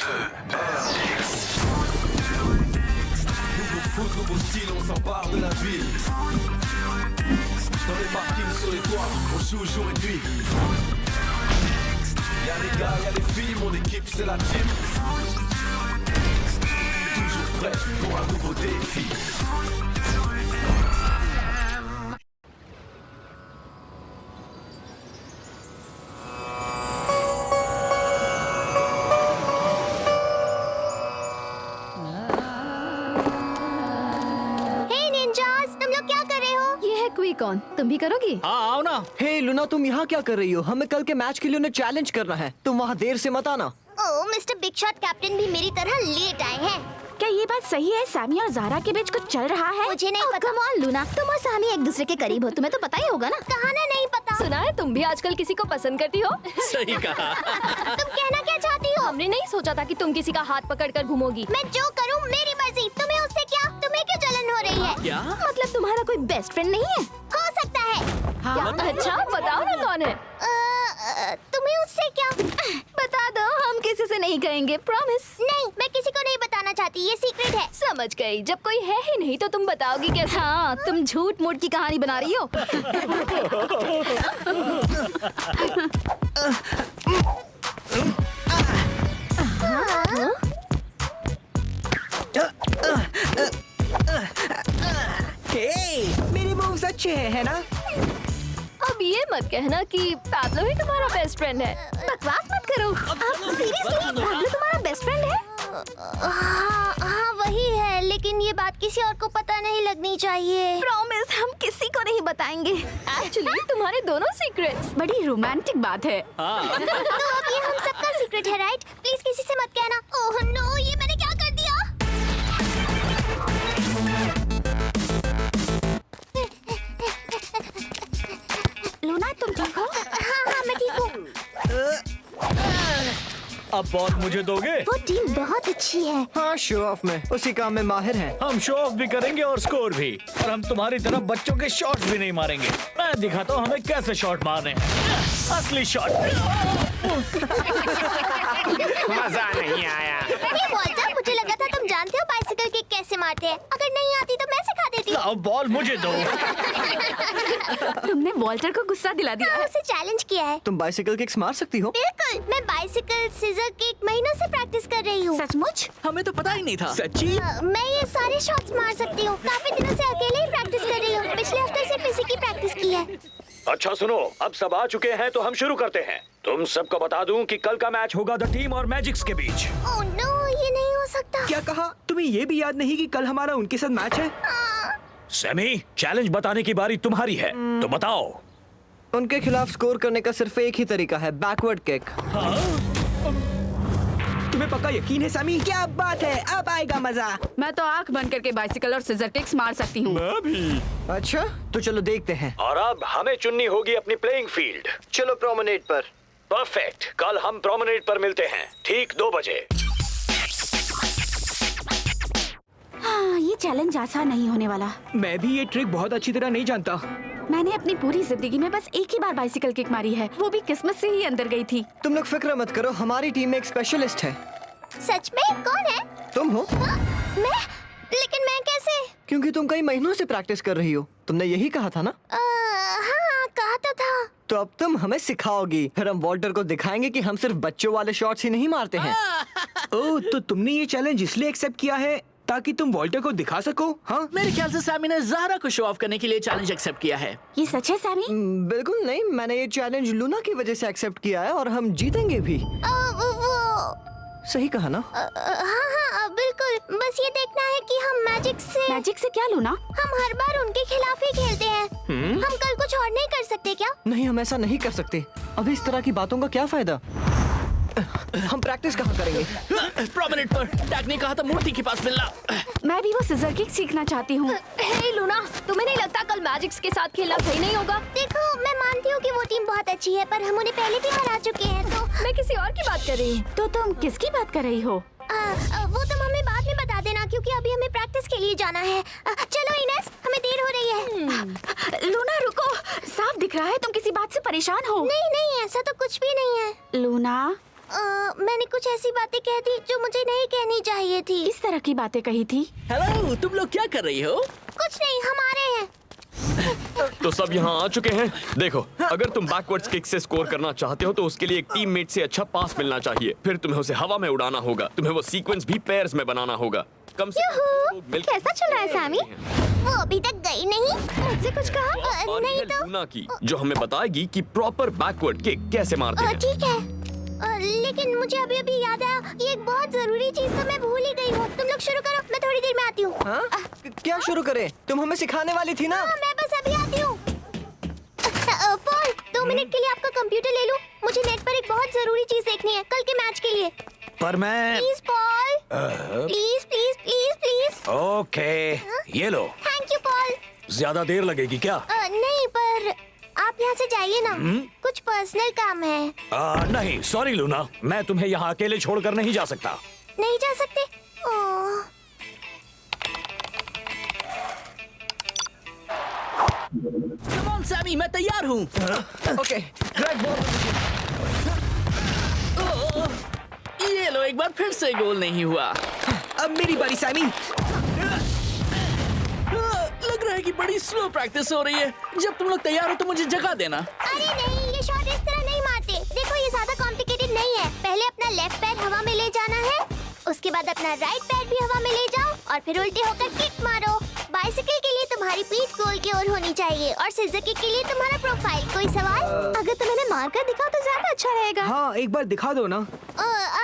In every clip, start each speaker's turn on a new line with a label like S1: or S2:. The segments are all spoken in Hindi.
S1: Nouveau foot, nouveau style, on s'empare de la ville. Dans les parkings, sur les toits, on joue jour et nuit. Y'a les gars, y'a les filles, mon équipe c'est la team. Toujours prêt pour un nouveau défi.
S2: कौन तुम भी करोगी?
S3: हाँ आओ ना।
S4: हे लूना, तुम यहाँ क्या कर रही हो? हमें कल के मैच के लिए उन्हें चैलेंज करना है। तुम वहाँ देर से मत आना।
S5: ओह, मिस्टर बिग शॉट कैप्टन भी मेरी तरह लेट आए हैं।
S2: क्या ये बात सही है? सैमी और ज़ारा के बीच कुछ चल रहा है?
S5: मुझे नहीं पता।
S2: कम ऑन लूना, तुम और सैमी एक दूसरे के करीब हो, तुम्हें तो पता ही होगा ना।
S5: कहा ना नहीं पता।
S6: सुना है तुम भी आजकल किसी को पसंद करती हो?
S3: सही कहा।
S5: तुम कहना क्या चाहती हो?
S6: हमने नहीं सोचा था कि तुम किसी का हाथ पकड़कर घूमोगी।
S5: मैं जो करूँ मेरी मर्जी, तुम्हें उससे क्या? तुम्हें क्यों जलन हो रही है?
S3: क्या?
S2: मतलब तुम्हारा कोई बेस्ट फ्रेंड नहीं है?
S5: हो सकता है।
S2: हाँ?
S6: अच्छा बताओ ना कौन है?
S5: तुम्हें उससे क्या?
S2: बता दो, हम किसी से नहीं कहेंगे, प्रॉमिस।
S5: नहीं, मैं किसी को नहीं बताना चाहती, ये सीक्रेट है।
S6: समझ गई, जब कोई है ही नहीं तो तुम बताओगी कैसे?
S2: हाँ, तुम झूठ मूठ की कहानी बना रही हो।
S4: हे, मेरी मूव्स अच्छे हैं, है ना?
S6: अब ये मत कहना कि पैब्लो ही तुम्हारा बेस्ट फ्रेंड है।
S2: बकवास मत करो। सीरियसली, पैब्लो तुम्हारा बेस्ट फ्रेंड है?
S5: हाँ वही है, लेकिन ये बात किसी और को पता नहीं लगनी चाहिए।
S2: प्रॉमिस, हम किसी को नहीं बताएंगे।
S6: एक्चुअली तुम्हारे दोनों सीक्रेट्स।
S2: बड़ी रोमांटिक बात है।
S3: हाँ।
S5: तो अब ये हम सबका सीक्रेट है, राइट? प्लीज किसी से मत कहना। ओह नो, ये मैंने क्या कर दिया?
S2: लूना, तुम ठीक हो?
S5: हाँ मैं ठीक हूँ।
S3: अब बॉल मुझे दोगे?
S5: वो टीम बहुत अच्छी है।
S4: हाँ, शो ऑफ में उसी काम में माहिर हैं।
S3: हम शो ऑफ भी करेंगे और स्कोर भी, और हम तुम्हारी तरह बच्चों के शॉट्स भी नहीं मारेंगे। मैं दिखाता हूँ हमें कैसे शॉट मारने हैं। असली शॉट।
S7: मजा नहीं आया।
S5: ये वॉल्टर, मुझे लगा था तुम जानते हो बाइसिकल किक कैसे मारते हैं। अगर नहीं आती तो मैं सिखा देती।
S3: लाओ बॉल मुझे दो।
S2: तुमने वॉल्टर को गुस्सा दिला दिया है।
S5: उसे चैलेंज किया है।
S4: तुम बाइसिकल किक्स मार सकती हो?
S5: बिल्कुल, मैं बाइसिकल सीजर किक महीनों से प्रैक्टिस कर रही हूँ।
S2: सचमुच?
S4: हमें तो पता ही नहीं था।
S3: सच्ची?
S5: मैं ये सारे शॉट्स मार सकती हूँ। काफी दिनों से अकेले ही प्रैक्टिस कर रही हूँ। पिछले हफ्ते सिर्फ इसी की प्रैक्टिस की है।
S7: अच्छा सुनो, अब सब आ चुके हैं तो हम शुरू करते हैं। तुम सबको बता दूं कि कल का मैच होगा द टीम और मैजिक्स के बीच।
S5: ओह नो, ये नहीं हो सकता।
S4: क्या कहा? तुम्हें ये भी याद नहीं कि कल हमारा उनके साथ मैच है?
S7: सेमी, चैलेंज बताने की बारी तुम्हारी है, तो बताओ।
S4: उनके खिलाफ स्कोर करने का सिर्फ एक ही तरीका है, बैकवर्ड किक। तुम्हें पक्का यकीन है सैमी? क्या बात है, अब आएगा मजा।
S2: मैं तो आंख बंद करके बाइसिकल और सीजर किक्स मार सकती हूँ।
S7: मैं भी।
S4: अच्छा, तो चलो देखते हैं।
S7: और अब हमें चुननी होगी अपनी प्लेइंग फील्ड।
S4: चलो प्रोमेनेड पर।
S7: परफेक्ट, कल हम प्रोमेनेड पर मिलते हैं ठीक 2 बजे।
S2: हाँ, ये चैलेंज आसान नहीं होने वाला।
S4: मैं भी ये ट्रिक बहुत अच्छी तरह नहीं जानता।
S2: मैंने अपनी पूरी जिंदगी में बस एक ही बार बाइसिकल किक मारी है, वो भी किस्मत से ही अंदर गई थी।
S4: तुम लोग फिक्र मत करो, हमारी टीम में एक स्पेशलिस्ट है।
S5: सच में? कौन है?
S4: तुम हो।
S5: मैं? लेकिन मैं कैसे?
S4: क्योंकि तुम कई महीनों से प्रैक्टिस कर रही हो। तुमने यही कहा था ना?
S5: हाँ कहा तो था।
S4: तो अब तुम हमें सिखाओगी, फिर हम वॉल्टर को दिखाएंगे कि हम सिर्फ बच्चों वाले शॉट्स ही नहीं मारते हैं।
S8: ओह, तो तुमने ये चैलेंज इसलिए एक्सेप्ट किया है ताकि तुम वॉल्टर को दिखा सको? हाँ,
S3: मेरे ख्याल से सैमी ने ज़ारा को शो ऑफ करने के लिए चैलेंज एक्सेप्ट किया है।
S2: ये सच है सैमी?
S4: बिल्कुल नहीं, मैंने ये चैलेंज लूना की वजह से एक्सेप्ट किया है और हम जीतेंगे भी। सही कहा ना?
S5: हाँ बिल्कुल। बस ये देखना है कि हम मैजिक से
S2: क्या लूना?
S5: हम हर बार उनके खिलाफ ही खेलते हैं। हम कल कुछ और नहीं कर सकते क्या?
S4: नहीं, हम ऐसा नहीं कर सकते। अभी इस तरह की बातों का क्या फायदा? हम प्रैक्टिस कहाँ करेंगे?
S3: प्रोमेनेड पर। टैग ने कहा था मूर्ति के पास मिलना।
S2: मैं भी वो सीजर किक सीखना चाहती हूँ।
S6: हे लूना, तुम्हें नहीं लगता कल मैजिक्स के साथ खेलना सही नहीं होगा?
S5: देखो, मैं मानती हूँ कि वो टीम बहुत अच्छी है, पर हम उन्हें पहले भी हरा चुके हैं। तो
S6: मैं किसी और की बात कर रही हूँ।
S2: तो तुम किसकी बात कर रही हो?
S5: वो तुम हमें बाद में बता देना, क्योंकि अभी हमें प्रैक्टिस के लिए जाना है। चलो इनेस, हमें देर हो रही है।
S2: लूना रुको, साफ दिख रहा है तुम किसी बात से परेशान हो।
S5: नहीं, ऐसा तो कुछ भी नहीं है।
S2: लूना,
S5: मैंने कुछ ऐसी बातें कह दी जो मुझे नहीं कहनी चाहिए थी।
S2: किस तरह की बातें कही थी?
S9: हेलो, तुम लोग क्या कर रही हो?
S5: कुछ नहीं, हम आ रहे हैं।
S10: तो सब यहाँ आ चुके हैं। देखो, अगर तुम बैकवर्ड्स किक से स्कोर करना चाहते हो तो उसके लिए एक टीममेट से अच्छा पास मिलना चाहिए। फिर तुम्हें उसे हवा में उड़ाना होगा। तुम्हें वो सीक्वेंस भी पेयर्स में बनाना होगा। कम से कम लोग मिलकर
S5: कैसा चल रहा है सैमी? वो अभी तक गई नहीं। मुझसे कुछ कहा? नहीं तो
S10: लूना की, जो हमें बताएगी कि प्रॉपर बैकवर्ड किक कैसे मारते हैं।
S5: ठीक है। लेकिन मुझे अभी अभी याद आया, ये एक बहुत जरूरी चीज तो मैं भूल ही गई हूँ। तुम लोग शुरू करो, मैं थोड़ी देर में आती हूँ।
S4: क्या शुरू करें? तुम हमें सिखाने वाली थी ना।
S5: मैं बस अभी आती हूँ। पॉल, 2 मिनट के लिए आपका कंप्यूटर ले लूं? मुझे नेट पर एक बहुत जरूरी चीज देखनी है कल के मैच के लिए।
S3: पर मैं
S5: please Paul, please please please please.
S3: Okay, ये लो।
S5: Thank you Paul.
S3: ज्यादा देर लगेगी क्या?
S5: नहीं, पर आप यहाँ से जाइए ना। कुछ पर्सनल काम है।
S3: नहीं, सॉरी लूना, मैं तुम्हें यहाँ अकेले छोड़कर नहीं जा सकता।
S5: नहीं जा सकते? ओह।
S9: कम ऑन सैमी, मैं तैयार हूँ।
S4: Okay, grab ball.
S9: ये लो, एक बार फिर से गोल नहीं हुआ।
S8: अब मेरी बारी सैमी।
S9: लग रहा है कि बड़ी स्लो प्रैक्टिस हो रही है। जब तुम लोग तैयार हो तो मुझे जगा देना।
S5: अरे नहीं, ये शॉट इस तरह नहीं मारते। देखो, ये ज्यादा कॉम्प्लिकेटेड नहीं है। पहले अपना लेफ्ट पैर हवा में ले जाना है, उसके बाद अपना राइट पैर भी हवा में ले जाओ और फिर उल्टे होकर किक मारो। बाइसिकल के लिए तुम्हारी पीठ गोल की ओर होनी चाहिए और सिजर किक के लिए तुम्हारा प्रोफाइल। कोई सवाल? अगर तुम इन्हें मारकर दिखाओ तो ज्यादा अच्छा रहेगा।
S8: हाँ, एक बार दिखा दो ना।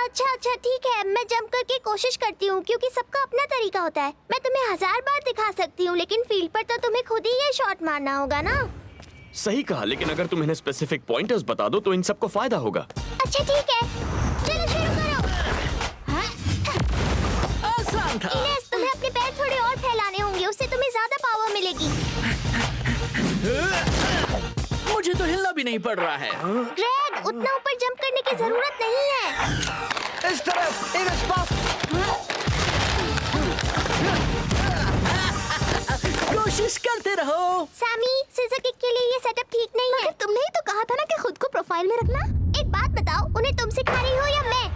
S5: अच्छा ठीक है, मैं जंप करके कोशिश करती हूँ क्योंकि सबका अपना तरीका होता है। मैं तुम्हें 1000 बार दिखा सकती हूँ, लेकिन फील्ड पर तो तुम्हें खुद ही ये शॉट मारना होगा ना।
S10: सही कहा, लेकिन अगर तुम इन्हें स्पेसिफिक पॉइंटर्स बता दो तो इन सबको फायदा होगा।
S5: अच्छा ठीक है, चलो शुरू करो।
S9: आसान था।
S5: इनेस, तुम्हें अपने पैर थोड़े और फैलाने होंगे, उससे तुम्हें ज्यादा पावर मिलेगी।
S9: मुझे तो हिलना भी नहीं पड़ रहा है।
S5: ग्रेग, उतना ऊपर जंप करने की जरूरत नहीं है।
S4: इस तरफ, इनेस पास।
S9: कोशिश करते रहो।
S5: सैमी, सिजर किक के लिए ये सेटअप ठीक नहीं है। तुमने ही तो कहा था ना कि खुद को प्रोफाइल में रखना। एक बात बताओ, उन्हें तुम सिखा रही हो या मैं?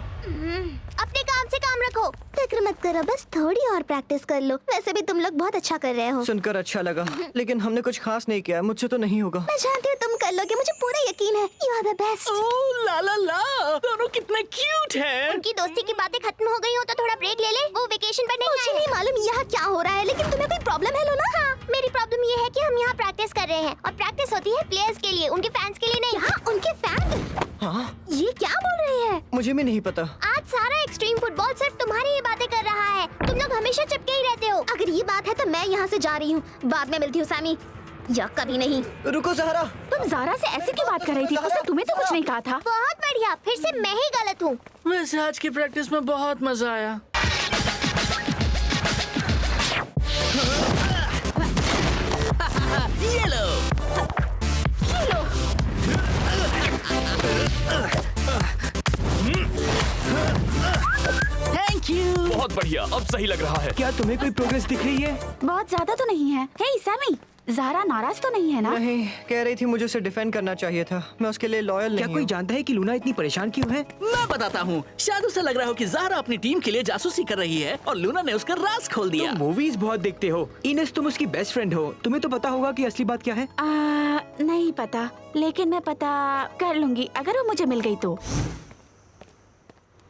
S5: अपने काम से काम रखो। फिक्र मत करो, बस थोड़ी और प्रैक्टिस कर लो। वैसे भी तुम लोग बहुत अच्छा कर रहे हो।
S4: सुनकर अच्छा लगा, लेकिन हमने कुछ खास नहीं किया। मुझसे तो नहीं होगा।
S5: मैं जानती हूँ तुम कर लोगे, मुझे पूरा यकीन है। You are the best.
S9: Oh la la la, दोनों कितने क्यूट हैं।
S5: उनकी दोस्ती की बातें खत्म हो गई हो तो थोड़ा ब्रेक ले ले। वो वेकेशन पर नहीं आए। मुझे नहीं मालूम यहाँ क्या हो रहा है, लेकिन तुम्हें कोई प्रॉब्लम है लोना? हाँ, मेरी प्रॉब्लम ये है कि हम यहाँ प्रैक्टिस कर रहे हैं और प्रैक्टिस होती है प्लेयर्स के लिए, उनके फैंस के लिए नहीं। हाँ, उनके फैंस?
S4: हाँ,
S5: ये क्या बोल रही है?
S4: मुझे भी नहीं पता।
S5: आज सारा एक्सट्रीम फुटबॉल सिर्फ तुम्हारी ही बातें कर रहा है। तुम लोग हमेशा चिपके ही रहते हो। अगर ये बात है तो मैं यहाँ से जा रही हूँ। बाद में मिलती हूँ सैमी, या कभी नहीं।
S4: रुको ज़हरा।
S2: तुम ज़ारा से ऐसे क्यों बात कर रही थी? उसने तुम्हें तो कुछ नहीं कहा था।
S5: बहुत बढ़िया, फिर से मैं ही गलत हूँ।
S9: वैसे आज की प्रैक्टिस में बहुत मजा आया। ये लो। Thank you.
S10: बहुत बढ़िया, अब सही लग रहा है।
S8: क्या तुम्हें कोई प्रोग्रेस दिख रही है?
S2: बहुत ज्यादा तो नहीं है। हे सैमी, ज़ारा नाराज तो नहीं है ना?
S4: नहीं, कह रही थी मुझे उसे डिफेंड करना चाहिए था। मैं उसके लिए लॉयल नहीं
S8: क्या कोई
S4: हूँ।
S8: जानता है कि लूना इतनी परेशान क्यों है?
S9: मैं बताता हूँ। शायद उसे लग रहा हो कि ज़ारा अपनी टीम के लिए जासूसी कर रही है और लूना ने उसका राज खोल दिया।
S8: तुम मूवीज बहुत देखते हो। इनेस, तुम उसकी बेस्ट फ्रेंड हो, तुम्हें तो पता होगा कि असली बात क्या है।
S2: नहीं पता, लेकिन मैं पता कर लूंगी अगर वो मुझे मिल गई तो।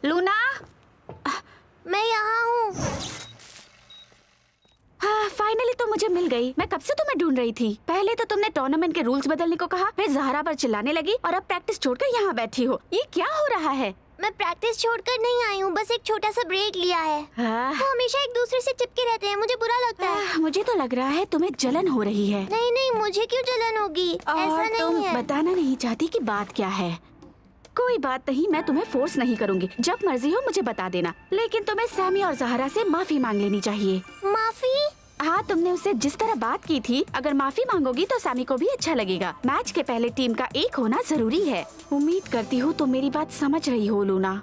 S2: लूना,
S5: मैं यहाँ हूँ।
S2: हाँ, फाइनली तो मुझे मिल गई। मैं कब से तुम्हें ढूंढ रही थी। पहले तो तुमने टूर्नामेंट के रूल्स बदलने को कहा, फिर ज़ारा पर चिल्लाने लगी और अब प्रैक्टिस छोड़कर यहाँ बैठी हो। ये क्या हो रहा है?
S5: मैं प्रैक्टिस छोड़कर नहीं आई हूँ, बस एक छोटा सा ब्रेक लिया है। वो हमेशा एक दूसरे से चिपके रहते हैं, मुझे बुरा लगता है।
S2: मुझे तो लग रहा है तुम्हें जलन हो रही है।
S5: नहीं नहीं, मुझे क्यों जलन होगी? ऐसा
S2: और तुम
S5: नहीं है।
S2: बताना नहीं चाहती कि बात क्या है। कोई बात नहीं, मैं तुम्हें फोर्स नहीं करूंगी। जब मर्जी हो मुझे बता देना, लेकिन तुम्हें सैमी और ज़ारा से माफी मांग लेनी चाहिए।
S5: माफी?
S2: हाँ, तुमने उससे जिस तरह बात की थी, अगर माफी मांगोगी तो सैमी को भी अच्छा लगेगा। मैच के पहले टीम का एक होना जरूरी है। उम्मीद करती हूँ तुम मेरी बात समझ रही हो लूना।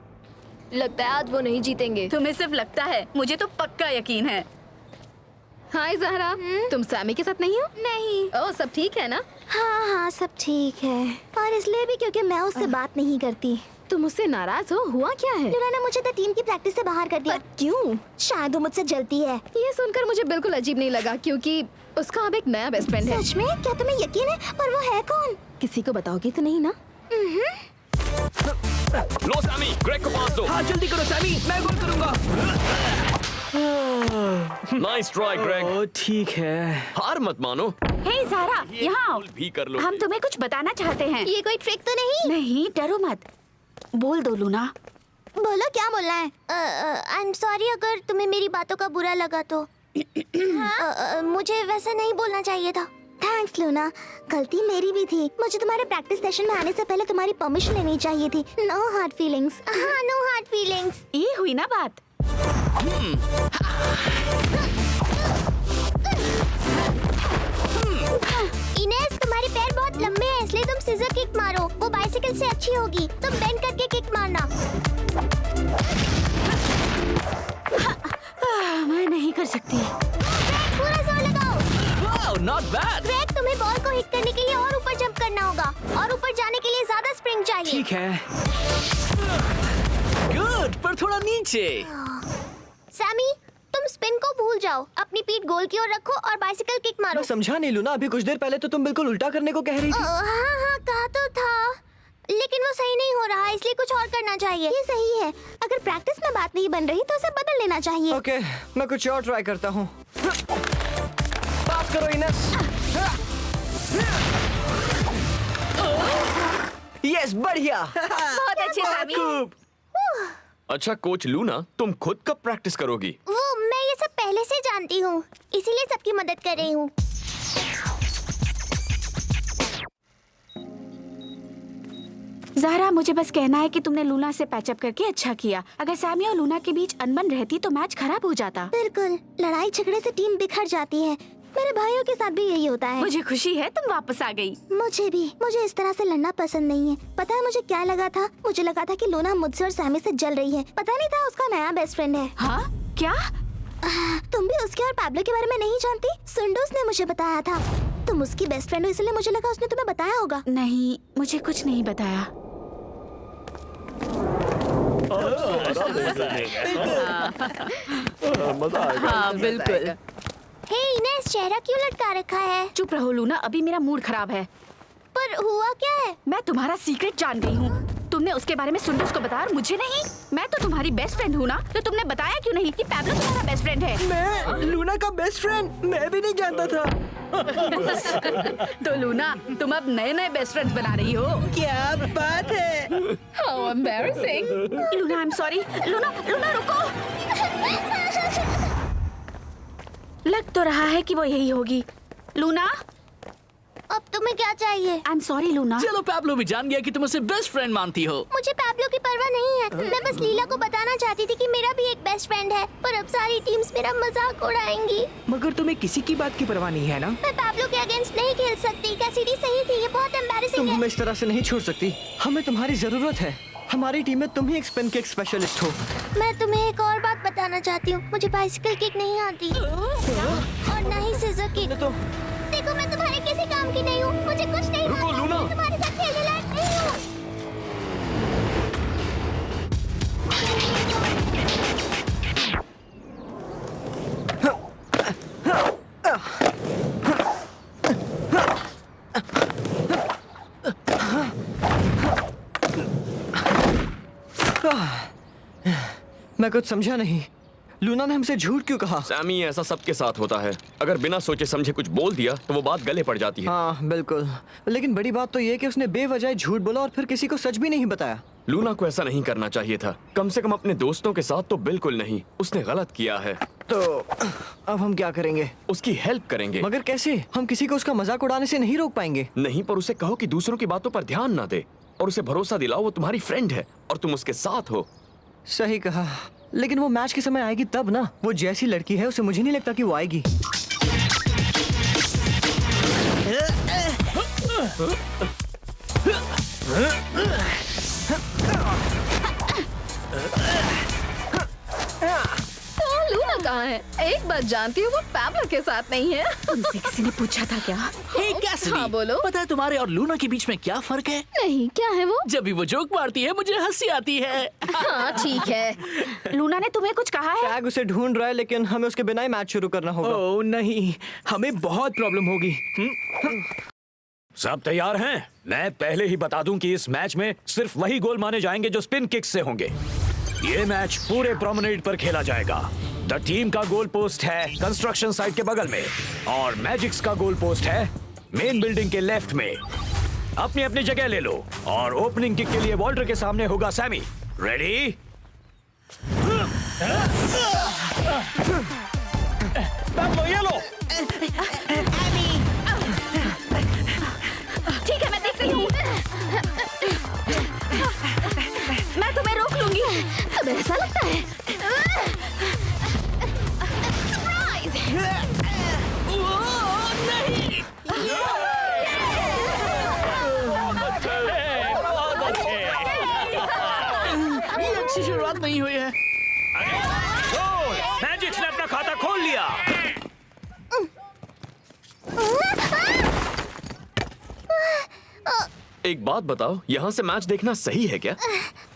S6: लगता है आज वो नहीं जीतेंगे।
S2: तुम्हें सिर्फ लगता है, मुझे तो पक्का यकीन है।
S6: हाय ज़हरा, तुम सैमी के साथ नहीं हो?
S5: नहीं।
S6: ओह, सब ठीक है ना?
S5: हाँ हाँ, सब ठीक है, और इसलिए भी क्योंकि मैं उससे बात नहीं करती।
S6: तुम मुझसे नाराज हो? हुआ क्या है?
S5: लूना ने मुझे तो टीम की प्रैक्टिस से बाहर कर दिया।
S6: क्यों?
S5: शायद वो मुझसे जलती है।
S6: ये सुनकर मुझे बिल्कुल अजीब नहीं लगा क्योंकि उसका अब एक नया बेस्ट फ्रेंड है।
S5: सच में? क्या तुम्हें यकीन है? पर वो है कौन?
S6: किसी को बताओगी तो नहीं ना?
S10: लो सैमी, ग्रेग को पास दो।
S8: हाँ जल्दी करो सैमी, मैं गोल करूंगा।
S10: Nice try Greg.
S8: ओ ठीक है।
S10: हार मत मानो।
S2: हे ज़ारा, यहाँ आओ।
S10: गोल भी कर लो।
S2: हम तुम्हें कुछ बताना चाहते हैं।
S5: ये कोई ट्रिक तो नहीं?
S2: नहीं, डरो मत। बोल दो लूना।
S5: बोलो, क्या बोलना है? आई एम सॉरी अगर तुम्हें मेरी बातों का बुरा लगा तो। मुझे वैसा नहीं बोलना चाहिए था। थैंक्स लूना, गलती मेरी भी थी। मुझे तुम्हारे प्रैक्टिस सेशन में आने से पहले तुम्हारी परमिशन लेनी चाहिए थी। No hard feelings. हाँ, नो हार्ड फीलिंग्स।
S2: ये हुई ना बात।
S5: इनेस, तुम्हारे पैर बहुत लंबे हैं इसलिए तुम सीजर किक मारो, वो बाइसिकल से अच्छी होगी। तुम बेंड करके किक मारना।
S2: मैं नहीं कर सकती।
S5: पूरा जोर लगाओ।
S9: Wow, not bad.
S5: ग्रेग, तुम्हें बॉल को हिट करने के लिए और ऊपर जंप करना होगा और ऊपर जाने के लिए ज्यादा स्प्रिंग चाहिए।
S8: ठीक है।
S9: गुड, पर थोड़ा नीचे।
S5: सैमी, तुम स्पिन को भूल जाओ। अपनी पीठ गोल की ओर रखो और बाइसिकल किक मारो।
S4: मैं समझा नहीं लूना, अभी कुछ देर पहले तो तुम बिल्कुल उल्टा करने को कह रही थी।
S5: हाँ हाँ, कहा तो था, लेकिन वो सही नहीं हो रहा, इसलिए कुछ और करना चाहिए। ये सही है। अगर प्रैक्टिस में बात नहीं बन रही तो उसे बदल लेना चाहिए।
S4: ओके, मैं कुछ और ट्राई करता हूँ। बात करो इनेस। यस, बढ़िया।
S2: बहुत अच्छे सैमी।
S10: अच्छा कोच लूना, तुम खुद कब प्रैक्टिस करोगी?
S5: वो मैं ये सब पहले से जानती हूँ, इसीलिए सबकी मदद कर रही हूँ।
S2: ज़ारा, मुझे बस कहना है कि तुमने लूना से पैचअप करके अच्छा किया। अगर सैमी और लूना के बीच अनबन रहती तो मैच खराब हो जाता।
S5: बिल्कुल, लड़ाई झगड़े से टीम बिखर जाती है। मेरे भाइयों के साथ भी यही होता है।
S2: मुझे खुशी है तुम वापस आ गई।
S5: मुझे भी। मुझे इस तरह से लड़ना पसंद नहीं है। पता है मुझे क्या लगा था? मुझे लगा था कि लूना मुझसे और सैमी से जल रही है। पता नहीं था उसका नया बेस्ट फ्रेंड है।
S2: हाँ? क्या?
S5: तुम भी उसके और पैब्लो के बारे में नहीं जानती? सुंडोस ने मुझे बताया था। तुम उसकी बेस्ट फ्रेंड हो इसलिए मुझे लगा उसने तुम्हें बताया होगा।
S2: नहीं, मुझे कुछ नहीं बताया।
S6: हाँ बिल्कुल।
S5: हे इनेस, चेहरा क्यों लटका रखा है?
S2: चुप रहो लूना, अभी मेरा मूड खराब है।
S5: पर हुआ क्या है?
S2: मैं तुम्हारा सीक्रेट जान गई हूँ। तुमने उसके बारे में सुंदस को बताया और मुझे नहीं। मैं तो तुम्हारी बेस्ट फ्रेंड हूँ ना, तो तुमने बताया क्यों नहीं कि पैब्लो तुम्हारा बेस्ट फ्रेंड है?
S8: मैं लूना का बेस्ट फ्रेंड? मैं भी नहीं जानता था।
S2: तो लूना, तुम अब नए नए बेस्ट फ्रेंड्स बना रही हो।
S8: क्या बात है?
S6: How embarrassing.
S2: Luna, I am sorry. Luna, Luna रुको। लग तो रहा है कि वो यही होगी। लूना,
S5: अब तुम्हें क्या चाहिए?
S2: I am sorry Luna.
S9: चलो, पैब्लो भी जान गया कि तुम उसे बेस्ट फ्रेंड मानती हो।
S5: मुझे पैब्लो की परवाह नहीं है। मैं बस लीला को बताना चाहती थी कि मेरा भी एक बेस्ट फ्रेंड है, पर अब सारी टीम्स मेरा मजाक उड़ाएंगी।
S8: मगर तुम्हें किसी की बात की परवाह नहीं है ना?
S5: मैं पैब्लो के अगेंस्ट नहीं खेल सकती। कैसिडी सही थी, ये बहुत एम्बैरेसिंग
S4: तुम
S5: है।
S4: हमें इस तरह से नहीं छोड़ सकती। हमें तुम्हारी जरूरत है। हमारी टीम में तुम ही एक स्पिन किक स्पेशलिस्ट हो।
S5: मैं तुम्हें एक और बात बताना चाहती हूँ। मुझे बाइसिकल किक नहीं आती और न ही सीजर किक। देखो, मैं तुम्हारे किसी काम की नहीं हूँ। मुझे कुछ नहीं
S10: रुको,
S5: आता।
S10: लूना।
S5: मैं तुम्हारे साथ खेलने लायक नहीं हूँ।
S4: मैं कुछ समझा नहीं। लूना ने हमसे झूठ क्यों कहा?
S10: सैमी, ऐसा सबके साथ होता है। अगर बिना सोचे समझे कुछ बोल दिया तो वो बात गले पड़ जाती है।
S4: हाँ बिल्कुल, लेकिन बड़ी बात तो ये कि उसने बेवजह झूठ बोला और फिर किसी को सच भी नहीं बताया।
S10: लूना को ऐसा नहीं करना चाहिए था, कम से कम अपने दोस्तों के साथ तो बिल्कुल नहीं। उसने गलत किया है।
S4: तो अब हम क्या करेंगे?
S10: उसकी हेल्प करेंगे।
S4: मगर कैसे? हम किसी को उसका मजाक उड़ाने से नहीं रोक पाएंगे।
S10: नहीं, पर उसे कहो कि दूसरों की बातों पर ध्यान ना दे और उसे भरोसा दिलाओ वो तुम्हारी फ्रेंड है और तुम उसके साथ हो।
S4: सही कहा, लेकिन वो मैच के समय आएगी तब ना। वो जैसी लड़की है उसे मुझे नहीं लगता कि वो आएगी।
S6: तो लूना कहाँ है? एक बात जानती हूँ, वो पैब्लो के साथ नहीं है।
S2: तुमसे किसी ने पूछा था क्या?
S9: हे कैसिडी,
S6: हाँ, बोलो।
S9: पता है तुम्हारे और लूना के बीच में क्या फर्क है?
S6: नहीं, क्या है वो?
S9: जब भी वो जोक मारती है मुझे हंसी आती है।
S6: हाँ ठीक है।
S2: लूना ने तुम्हें कुछ कहा है?
S4: टैग उसे ढूंढ रहा है, लेकिन हमें उसके बिना ही मैच शुरू करना होगा।
S8: ओह नहीं, हमें बहुत प्रॉब्लम होगी।
S7: सब तैयार हैं? मैं पहले ही बता दूं कि इस मैच में सिर्फ वही गोल माने जाएंगे जो स्पिन किक से होंगे। ये मैच पूरे प्रोमेनेड पर खेला जाएगा। द टीम का गोल पोस्ट है कंस्ट्रक्शन साइट के बगल में और मैजिक्स का गोल पोस्ट है मेन बिल्डिंग के लेफ्ट में। अपनी अपनी जगह ले लो और ओपनिंग किक के लिए वॉल्टर के सामने होगा सैमी। रेडी?
S3: ये लो।
S2: ठीक है, मैं देख रही हूँ। मैं तुम्हें रोक लूंगी।
S6: अब ऐसा लगता है।
S9: ये अच्छी शुरुआत नहीं हुई है।
S3: मैजिक्स ने अपना खाता खोल लिया।
S10: एक बात बताओ, यहाँ से मैच देखना सही है क्या?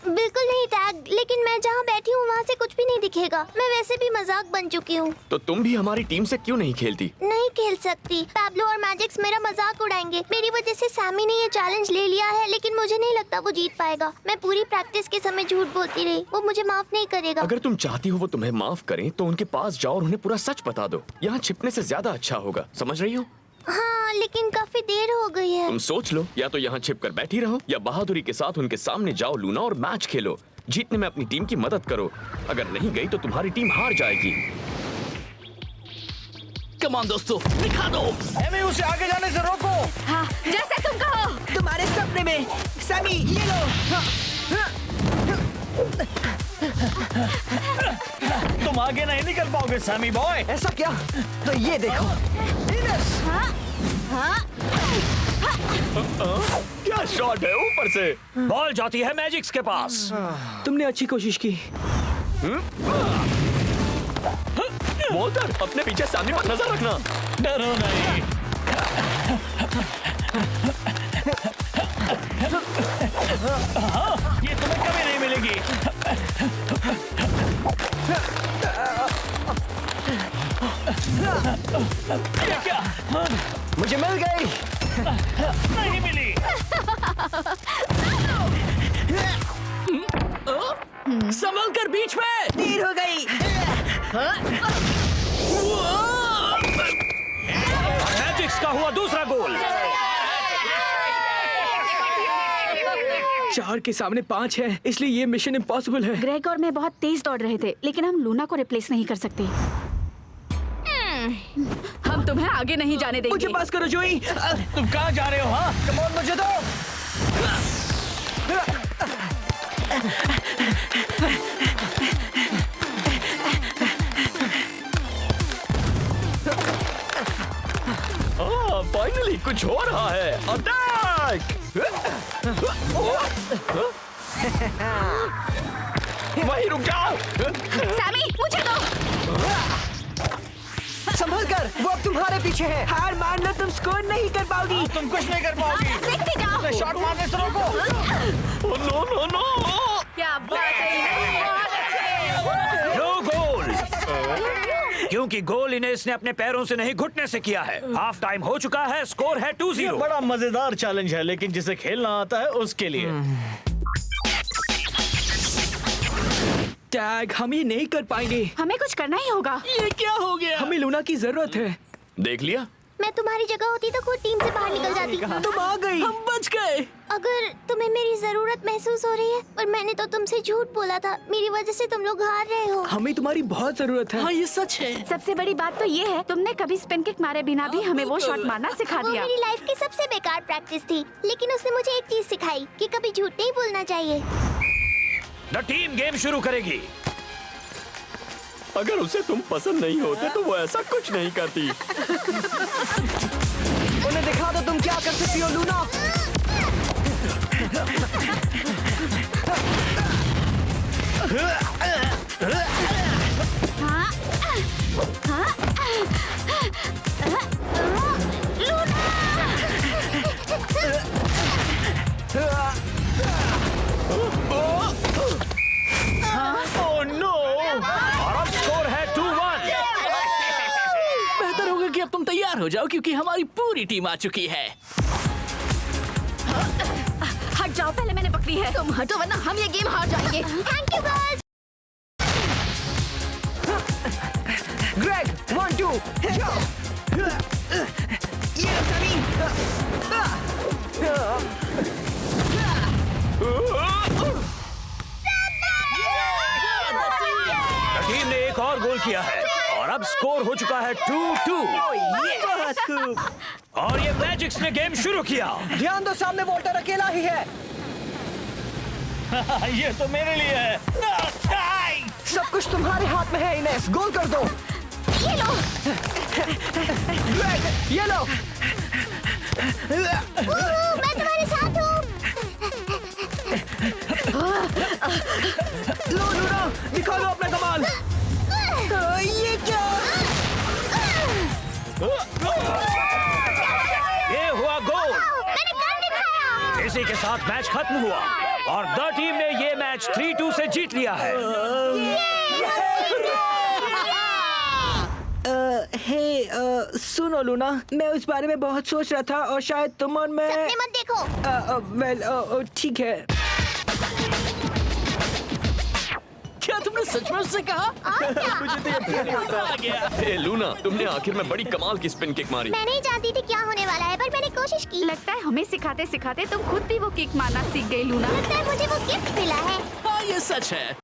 S5: बिल्कुल नहीं टैग, लेकिन मैं जहाँ बैठी हूँ वहाँ से कुछ भी नहीं दिखेगा। मैं वैसे भी मजाक बन चुकी हूँ।
S10: तो तुम भी हमारी टीम से क्यों नहीं खेलती?
S5: नहीं खेल सकती। पैब्लो और मैजिक्स मेरा मजाक उड़ाएंगे। मेरी वजह से सैमी ने ये चैलेंज ले लिया है, लेकिन मुझे नहीं लगता वो जीत पाएगा। मैं पूरी प्रैक्टिस के समय झूठ बोलती रही, वो मुझे माफ नहीं करेगा।
S10: अगर तुम चाहती हो वो तुम्हें माफ करें तो उनके पास जाओ और उन्हें पूरा सच बता दो। यहाँ छिपने से ज्यादा अच्छा होगा, समझ रही हो?
S5: हाँ, लेकिन काफी देर हो गई है।
S10: तुम सोच लो, या तो यहाँ छिप कर बैठी रहो या बहादुरी के साथ उनके सामने जाओ लूना और मैच खेलो। जीतने में अपनी टीम की मदद करो। अगर नहीं गई तो तुम्हारी टीम हार जाएगी।
S9: कम ऑन दोस्तों, दिखा दो।
S3: एमी, उसे आगे जाने से रोको।
S2: हाँ, जैसे तुम कहो।
S4: तुम्हारे सपने में सैमी, ये लो।
S3: तुम आगे नहीं निकल पाओगे सैमी बॉय।
S4: ऐसा क्या? तो ये देखो।
S10: क्या शॉट है ऊपर से।
S3: बॉल जाती है मैजिक्स के पास।
S8: तुमने अच्छी कोशिश की।
S10: वॉल्टर, अपने पीछे सैमी पर नजर रखना।
S3: डरो नहीं। हाँ, ये तुम्हें कभी नहीं मिलेगी। ये क्या?
S4: मुझे मिल गई।
S3: नहीं मिली।
S9: संभल कर बीच में।
S4: तीर हो गई।
S3: मैजिक्स का हुआ दूसरा गोल।
S8: 4 के सामने 5 है, इसलिए ये मिशन इम्पॉसिबल है।
S2: ग्रेग और मैं बहुत तेज दौड़ रहे थे, लेकिन हम लूना को रिप्लेस नहीं कर सकते। हम तुम्हें आगे नहीं जाने देंगे।
S8: मुझे पास करो जोई।
S3: तुम कहाँ जा रहे हो? हाँ,
S8: कम ऑन, मुझे दो।
S10: फाइनली कुछ हो रहा है। अटैक! वहीं रुक जाओ।
S2: सैमी, मुझे दो।
S4: संभल कर, वो अब तुम्हारे पीछे है।
S8: हार मानना, तुम स्कोर नहीं कर पाओगी।
S3: तुम कुछ नहीं कर पाओगी।
S2: देखते जाओ।
S3: शॉट मारने से रोको।
S10: No no no.
S2: क्या बात है, बहुत अच्छे।
S3: नो गोल, क्योंकि गोल इनेस ने अपने पैरों से नहीं घुटने से किया है। हाफ टाइम हो चुका है, स्कोर है 2-0।
S11: बड़ा मजेदार चैलेंज है, लेकिन जिसे खेलना आता है उसके लिए।
S8: टैग, हम ये नहीं कर पाएंगे।
S2: हमें कुछ करना ही होगा।
S9: ये क्या हो गया?
S8: हमें लूना की जरूरत है।
S10: देख लिया?
S5: मैं तुम्हारी जगह होती तो खुद टीम से बाहर निकल जाती।
S8: तुम आ गई।
S9: हम बच गए।
S5: अगर तुम्हें मेरी जरूरत महसूस हो रही है, पर मैंने तो तुमसे झूठ बोला था। मेरी वजह से तुम लोग हार रहे हो।
S8: हमें तुम्हारी बहुत जरूरत है।
S9: हाँ, ये सच है।
S2: सबसे बड़ी बात तो ये है, तुमने कभी स्पिन किक मारे बिना भी हमें वो शॉट मारना सिखा
S5: वो
S2: दिया।
S5: मेरी लाइफ की सबसे बेकार प्रैक्टिस थी, लेकिन उसने मुझे एक चीज सिखाई कि कभी झूठ नहीं बोलना चाहिए।
S3: द टीम गेम शुरू करेगी।
S10: अगर उसे तुम पसंद नहीं होते तो वो ऐसा कुछ नहीं करती।
S4: उन्हें दिखा दो तुम क्या कर सकती हो लूना।
S3: Oh no!
S7: और अब स्कोर है 2-1।
S9: बेहतर होगा कि अब तुम तैयार हो जाओ क्योंकि हमारी पूरी टीम आ चुकी है।
S6: हट जाओ, पहले मैंने पकड़ी है। तुम हटो वरना हम ये गेम हार जाएंगे।
S5: Thank you girls.
S4: ग्रेग 1-2 ये लो सनी
S7: टीम ने एक और गोल किया है और अब स्कोर हो चुका है 2-2।
S4: बहुत खूब।
S7: और ये मैजिक्स ने गेम शुरू किया।
S4: ध्यान दो, सामने वॉल्टर अकेला ही है।
S3: ये तो मेरे लिए है।
S4: सब कुछ तुम्हारे हाथ में है इनेस, गोल कर दो।
S5: ये लो।
S4: ग्रेग ये लो।
S5: मैं तुम्हारे साथ हूँ।
S4: लो लूना, दिखा दो अपना कमाल। ये क्या?
S7: ये हुआ गोल।
S5: मैंने कर दिखाया।
S7: इसी के साथ मैच खत्म हुआ और द टीम ने ये मैच 3-2 से जीत लिया है।
S8: सुनो लूना, मैं उस बारे में बहुत सोच रहा था और शायद तुम और मैं
S5: सपने मत देखो।
S8: वेल ठीक है।
S9: क्या तुमने सच में उससे कहा?
S5: और क्या?
S9: आ गया।
S10: हे लूना, तुमने आखिर में बड़ी कमाल की स्पिन किक मारी।
S5: मैं नहीं जानती थी क्या होने वाला है, पर मैंने कोशिश की।
S2: लगता है हमें सिखाते सिखाते तुम खुद भी वो किक मारना सीख गई लूना।
S5: लगता है मुझे वो गिफ्ट मिला है।
S9: हाँ, ये सच है।